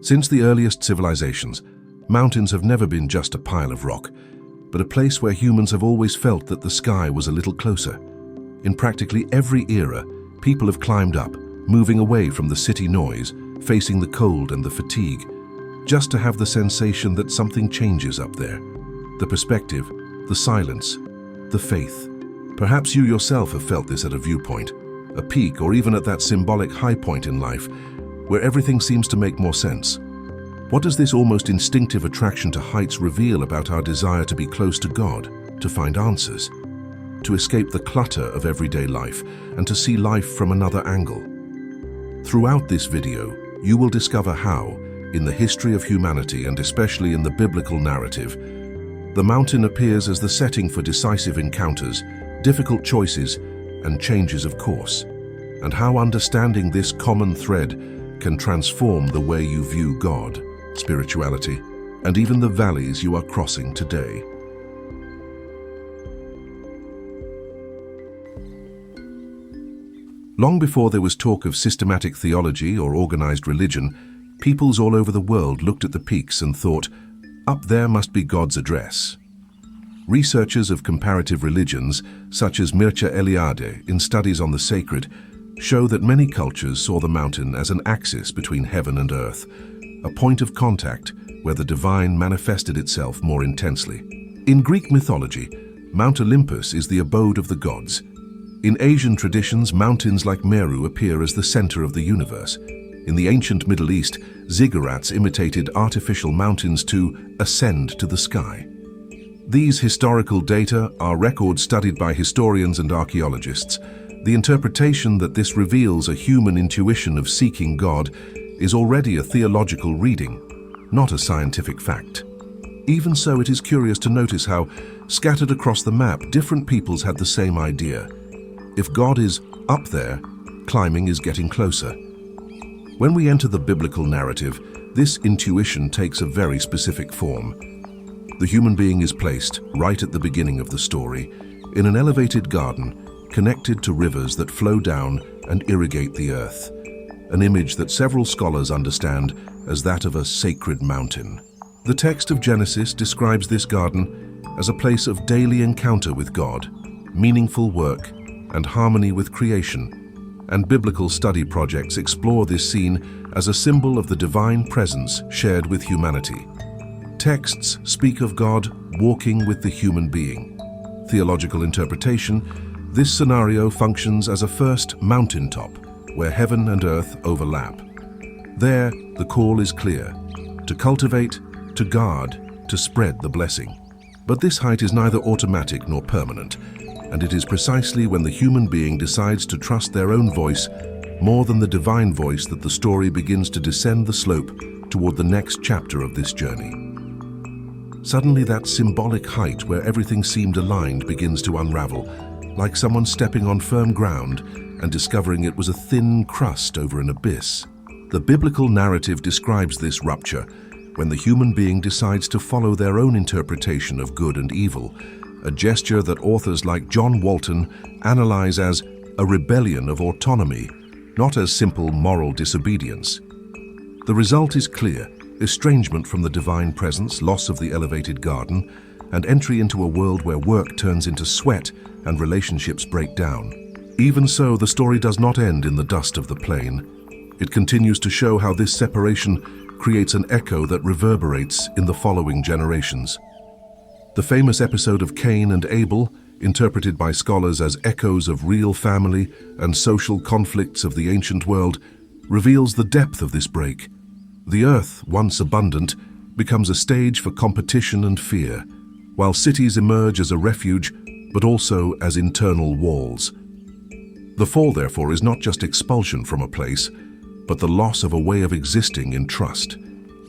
Since the earliest civilizations, mountains have never been just a pile of rock, but a place where humans have always felt that the sky was a little closer. In practically every era, people have climbed up, moving away from the city noise, facing the cold and the fatigue, just to have the sensation that something changes up there. The perspective, the silence, the faith. Perhaps you yourself have felt this at a viewpoint, a peak, or even at that symbolic high point in life, where everything seems to make more sense. What does this almost instinctive attraction to heights reveal about our desire to be close to God, to find answers, to escape the clutter of everyday life, and to see life from another angle? Throughout this video, you will discover how, in the history of humanity and especially in the biblical narrative, the mountain appears as the setting for decisive encounters, difficult choices, and changes of course, and how understanding this common thread can transform the way you view God, spirituality, and even the valleys you are crossing today. Long before there was talk of systematic theology or organized religion, peoples all over the world looked at the peaks and thought, up there must be God's address. Researchers of comparative religions, such as Mircea Eliade in studies on the sacred, show that many cultures saw the mountain as an axis between heaven and earth, a point of contact where the divine manifested itself more intensely. In Greek mythology, Mount Olympus is the abode of the gods. In Asian traditions, mountains like Meru appear as the center of the universe. In the ancient Middle East, ziggurats imitated artificial mountains to ascend to the sky. These historical data are records studied by historians and archaeologists. The interpretation that this reveals a human intuition of seeking God is already a theological reading, not a scientific fact. Even so, it is curious to notice how, scattered across the map, different peoples had the same idea. If God is up there, climbing is getting closer. When we enter the biblical narrative, this intuition takes a very specific form. The human being is placed, right at the beginning of the story, in an elevated garden, connected to rivers that flow down and irrigate the earth, an image that several scholars understand as that of a sacred mountain. The text of Genesis describes this garden as a place of daily encounter with God, meaningful work, and harmony with creation, and biblical study projects explore this scene as a symbol of the divine presence shared with humanity. Texts speak of God walking with the human being. Theological interpretation, this scenario functions as a first mountaintop where heaven and earth overlap. There, the call is clear: to cultivate, to guard, to spread the blessing. But this height is neither automatic nor permanent, and it is precisely when the human being decides to trust their own voice more than the divine voice that the story begins to descend the slope toward the next chapter of this journey. Suddenly, that symbolic height where everything seemed aligned begins to unravel, like someone stepping on firm ground and discovering it was a thin crust over an abyss. The biblical narrative describes this rupture when the human being decides to follow their own interpretation of good and evil, a gesture that authors like John Walton analyze as a rebellion of autonomy, not as simple moral disobedience. The result is clear: estrangement from the divine presence, loss of the elevated garden, and entry into a world where work turns into sweat and relationships break down. Even so, the story does not end in the dust of the plain. It continues to show how this separation creates an echo that reverberates in the following generations. The famous episode of Cain and Abel, interpreted by scholars as echoes of real family and social conflicts of the ancient world, reveals the depth of this break. The earth, once abundant, becomes a stage for competition and fear, while cities emerge as a refuge, but also as internal walls. The fall, therefore, is not just expulsion from a place, but the loss of a way of existing in trust.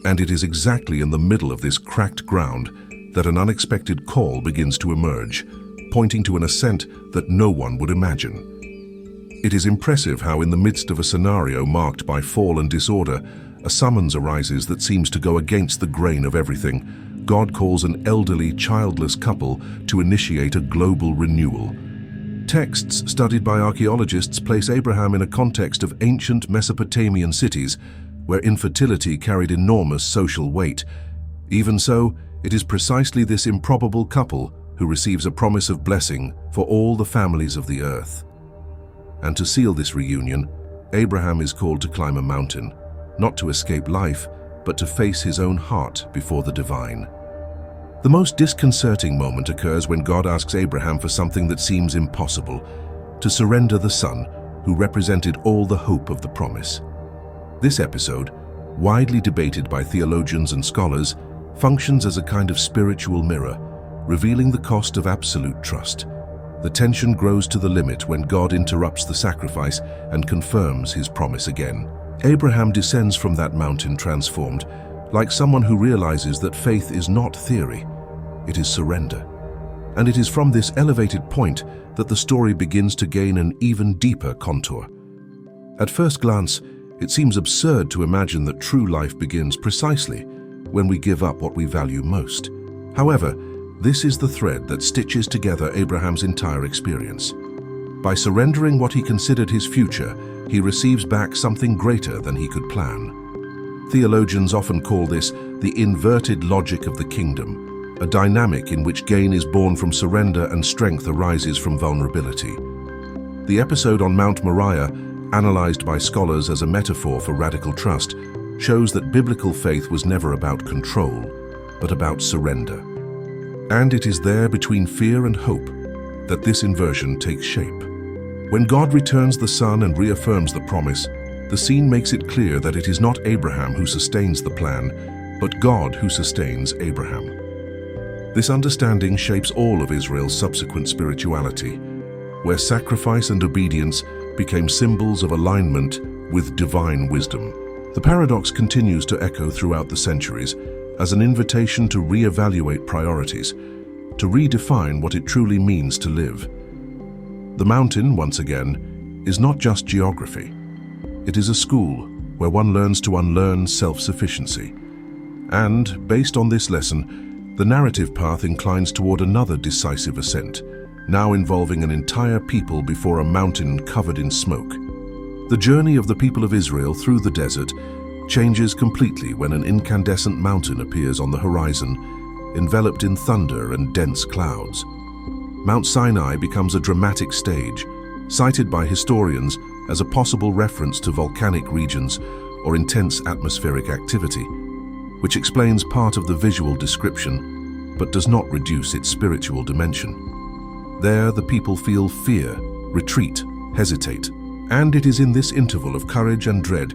And it is exactly in the middle of this cracked ground that an unexpected call begins to emerge, pointing to an ascent that no one would imagine. It is impressive how, in the midst of a scenario marked by fall and disorder, a summons arises that seems to go against the grain of everything. God calls an elderly, childless couple to initiate a global renewal. Texts studied by archaeologists place Abraham in a context of ancient Mesopotamian cities, where infertility carried enormous social weight. Even so, it is precisely this improbable couple who receives a promise of blessing for all the families of the earth. And to seal this reunion, Abraham is called to climb a mountain, not to escape life, but to face his own heart before the divine. The most disconcerting moment occurs when God asks Abraham for something that seems impossible, to surrender the son who represented all the hope of the promise. This episode, widely debated by theologians and scholars, functions as a kind of spiritual mirror, revealing the cost of absolute trust. The tension grows to the limit when God interrupts the sacrifice and confirms his promise again. Abraham descends from that mountain transformed, like someone who realizes that faith is not theory, it is surrender. And it is from this elevated point that the story begins to gain an even deeper contour. At first glance, it seems absurd to imagine that true life begins precisely when we give up what we value most. However, this is the thread that stitches together Abraham's entire experience. By surrendering what he considered his future, he receives back something greater than he could plan. Theologians often call this the inverted logic of the kingdom, a dynamic in which gain is born from surrender and strength arises from vulnerability. The episode on Mount Moriah, analyzed by scholars as a metaphor for radical trust, shows that biblical faith was never about control, but about surrender. And it is there between fear and hope that this inversion takes shape. When God returns the son and reaffirms the promise, the scene makes it clear that it is not Abraham who sustains the plan, but God who sustains Abraham. This understanding shapes all of Israel's subsequent spirituality, where sacrifice and obedience became symbols of alignment with divine wisdom. The paradox continues to echo throughout the centuries as an invitation to reevaluate priorities, to redefine what it truly means to live. The mountain, once again, is not just geography. It is a school where one learns to unlearn self-sufficiency. And, based on this lesson, the narrative path inclines toward another decisive ascent, now involving an entire people before a mountain covered in smoke. The journey of the people of Israel through the desert changes completely when an incandescent mountain appears on the horizon, enveloped in thunder and dense clouds. Mount Sinai becomes a dramatic stage, cited by historians as a possible reference to volcanic regions or intense atmospheric activity, which explains part of the visual description, but does not reduce its spiritual dimension. There, the people feel fear, retreat, hesitate, and it is in this interval of courage and dread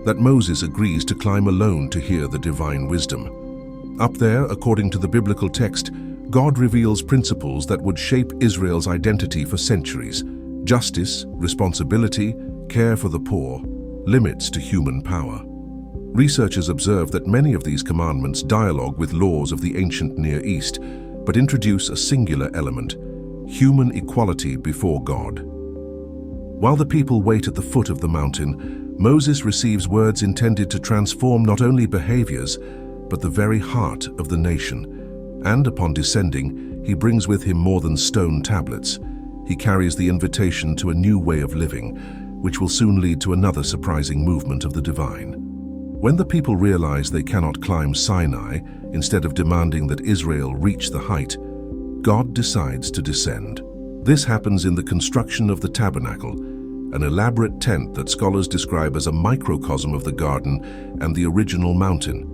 that Moses agrees to climb alone to hear the divine wisdom. Up there, according to the biblical text, God reveals principles that would shape Israel's identity for centuries: justice, responsibility, care for the poor, limits to human power. Researchers observe that many of these commandments dialogue with laws of the ancient Near East, but introduce a singular element: human equality before God. While the people wait at the foot of the mountain, Moses receives words intended to transform not only behaviors, but the very heart of the nation. And upon descending, he brings with him more than stone tablets. He carries the invitation to a new way of living, which will soon lead to another surprising movement of the divine. When the people realize they cannot climb Sinai, instead of demanding that Israel reach the height, God decides to descend. This happens in the construction of the tabernacle, an elaborate tent that scholars describe as a microcosm of the garden and the original mountain.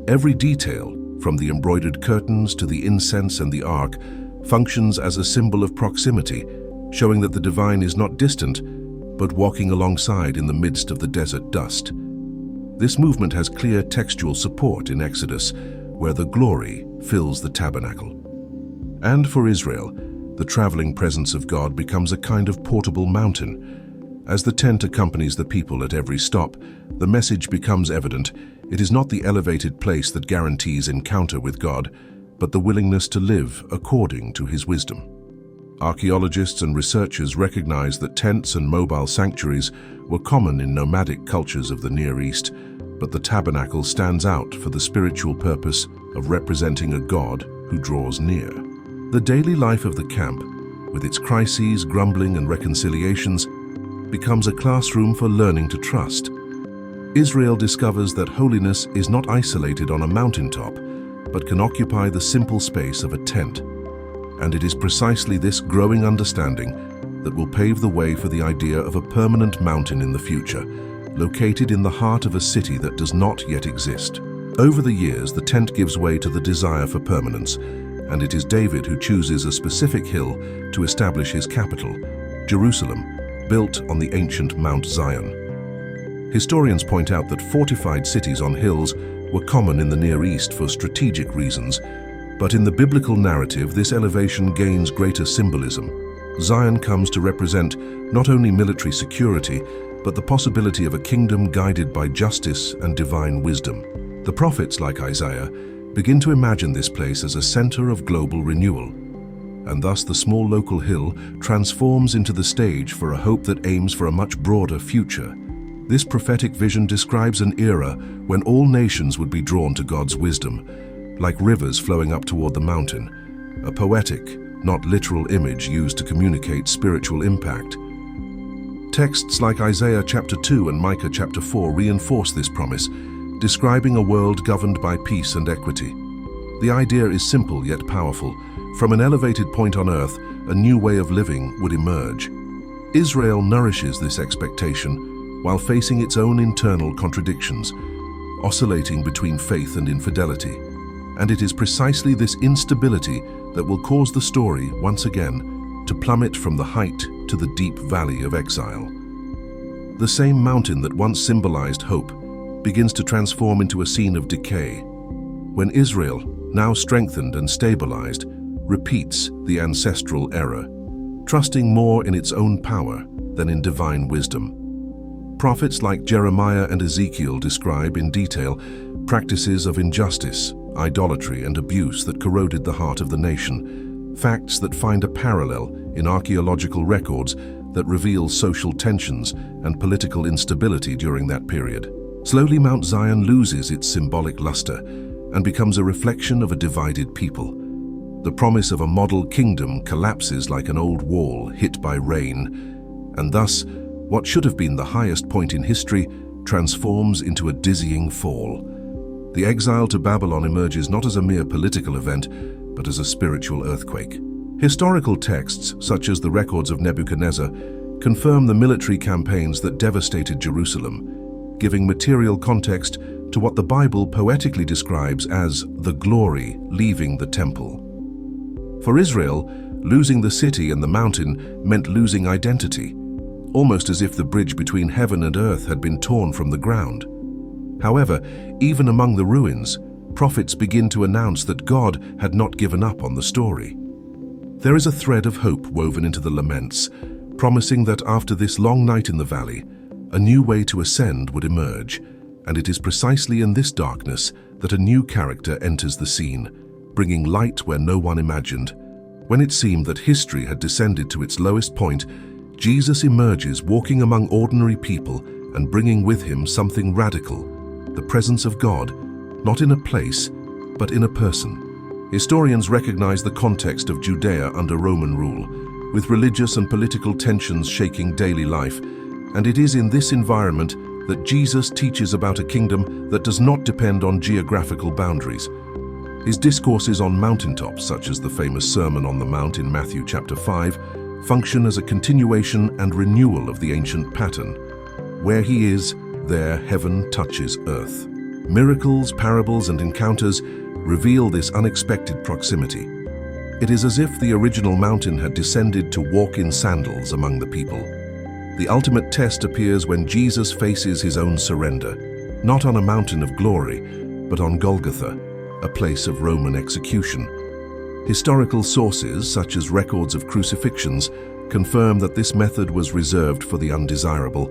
Every detail, from the embroidered curtains to the incense and the ark, functions as a symbol of proximity, showing that the divine is not distant, but walking alongside in the midst of the desert dust. This movement has clear textual support in Exodus, where the glory fills the tabernacle. And for Israel, the traveling presence of God becomes a kind of portable mountain. As the tent accompanies the people at every stop, the message becomes evident: it is not the elevated place that guarantees encounter with God, but the willingness to live according to his wisdom. Archaeologists and researchers recognize that tents and mobile sanctuaries were common in nomadic cultures of the Near East, but the tabernacle stands out for the spiritual purpose of representing a God who draws near. The daily life of the camp, with its crises, grumbling, and reconciliations, becomes a classroom for learning to trust. Israel discovers that holiness is not isolated on a mountaintop, but can occupy the simple space of a tent. And it is precisely this growing understanding that will pave the way for the idea of a permanent mountain in the future, located in the heart of a city that does not yet exist. Over the years, the tent gives way to the desire for permanence, and it is David who chooses a specific hill to establish his capital, Jerusalem, built on the ancient Mount Zion. Historians point out that fortified cities on hills were common in the Near East for strategic reasons, but in the biblical narrative, this elevation gains greater symbolism. Zion comes to represent not only military security, but the possibility of a kingdom guided by justice and divine wisdom. The prophets, like Isaiah, begin to imagine this place as a center of global renewal, and thus the small local hill transforms into the stage for a hope that aims for a much broader future. This prophetic vision describes an era when all nations would be drawn to God's wisdom, like rivers flowing up toward the mountain, a poetic, not literal image used to communicate spiritual impact. Texts like Isaiah chapter 2 and Micah chapter 4 reinforce this promise, describing a world governed by peace and equity. The idea is simple yet powerful. From an elevated point on earth, a new way of living would emerge. Israel nourishes this expectation while facing its own internal contradictions, oscillating between faith and infidelity. And it is precisely this instability that will cause the story, once again, to plummet from the height to the deep valley of exile. The same mountain that once symbolized hope begins to transform into a scene of decay, when Israel, now strengthened and stabilized, repeats the ancestral error, trusting more in its own power than in divine wisdom. Prophets like Jeremiah and Ezekiel describe in detail practices of injustice, idolatry, and abuse that corroded the heart of the nation, facts that find a parallel in archaeological records that reveal social tensions and political instability during that period. Slowly, Mount Zion loses its symbolic luster and becomes a reflection of a divided people. The promise of a model kingdom collapses like an old wall hit by rain, and thus, what should have been the highest point in history transforms into a dizzying fall. The exile to Babylon emerges not as a mere political event, but as a spiritual earthquake. Historical texts, such as the records of Nebuchadnezzar, confirm the military campaigns that devastated Jerusalem, giving material context to what the Bible poetically describes as the glory leaving the temple. For Israel, losing the city and the mountain meant losing identity, almost as if the bridge between heaven and earth had been torn from the ground. However, even among the ruins, prophets begin to announce that God had not given up on the story. There is a thread of hope woven into the laments, promising that after this long night in the valley, a new way to ascend would emerge, and it is precisely in this darkness that a new character enters the scene, bringing light where no one imagined. When it seemed that history had descended to its lowest point, Jesus emerges walking among ordinary people and bringing with him something radical, the presence of God, not in a place, but in a person. Historians recognize the context of Judea under Roman rule, with religious and political tensions shaking daily life, and it is in this environment that Jesus teaches about a kingdom that does not depend on geographical boundaries. His discourses on mountaintops, such as the famous Sermon on the Mount in Matthew chapter 5, function as a continuation and renewal of the ancient pattern. Where he is, there heaven touches earth. Miracles, parables, and encounters reveal this unexpected proximity. It is as if the original mountain had descended to walk in sandals among the people. The ultimate test appears when Jesus faces his own surrender, not on a mountain of glory, but on Golgotha, a place of Roman execution. Historical sources, such as records of crucifixions, confirm that this method was reserved for the undesirable,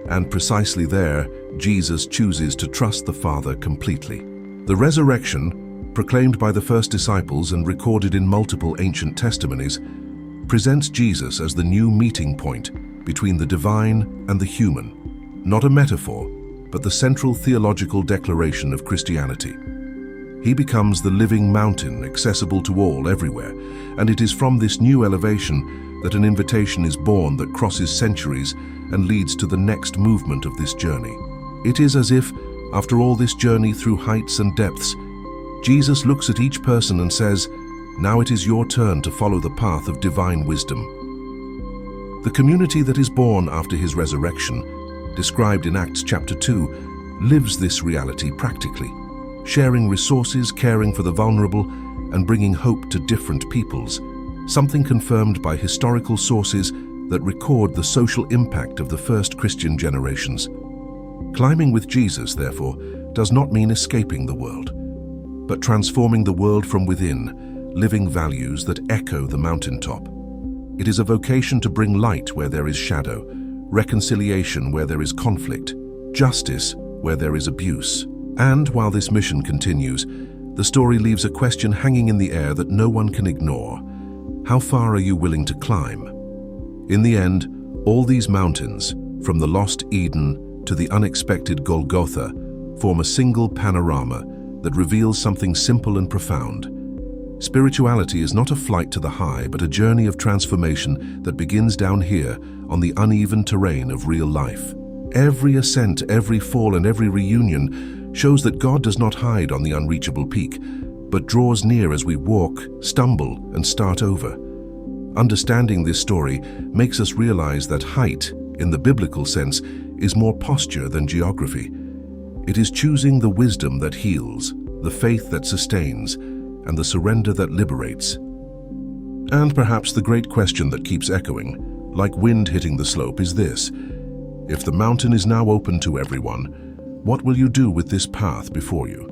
and precisely there, Jesus chooses to trust the Father completely. The resurrection, proclaimed by the first disciples and recorded in multiple ancient testimonies, presents Jesus as the new meeting point between the divine and the human, not a metaphor, but the central theological declaration of Christianity. He becomes the living mountain accessible to all everywhere, and it is from this new elevation that an invitation is born that crosses centuries and leads to the next movement of this journey. It is as if, after all this journey through heights and depths, Jesus looks at each person and says, "Now it is your turn to follow the path of divine wisdom." The community that is born after his resurrection, described in Acts chapter 2, lives this reality practically, sharing resources, caring for the vulnerable, and bringing hope to different peoples, something confirmed by historical sources that record the social impact of the first Christian generations. Climbing with Jesus, therefore, does not mean escaping the world, but transforming the world from within, living values that echo the mountaintop. It is a vocation to bring light where there is shadow, reconciliation where there is conflict, justice where there is abuse. And while this mission continues, the story leaves a question hanging in the air that no one can ignore. How far are you willing to climb? In the end, all these mountains, from the lost Eden to the unexpected Golgotha, form a single panorama that reveals something simple and profound. Spirituality is not a flight to the high, but a journey of transformation that begins down here on the uneven terrain of real life. Every ascent, every fall, and every reunion shows that God does not hide on the unreachable peak, but draws near as we walk, stumble, and start over. Understanding this story makes us realize that height, in the biblical sense, is more posture than geography. It is choosing the wisdom that heals, the faith that sustains, and the surrender that liberates. And perhaps the great question that keeps echoing, like wind hitting the slope, is this: if the mountain is now open to everyone, what will you do with this path before you?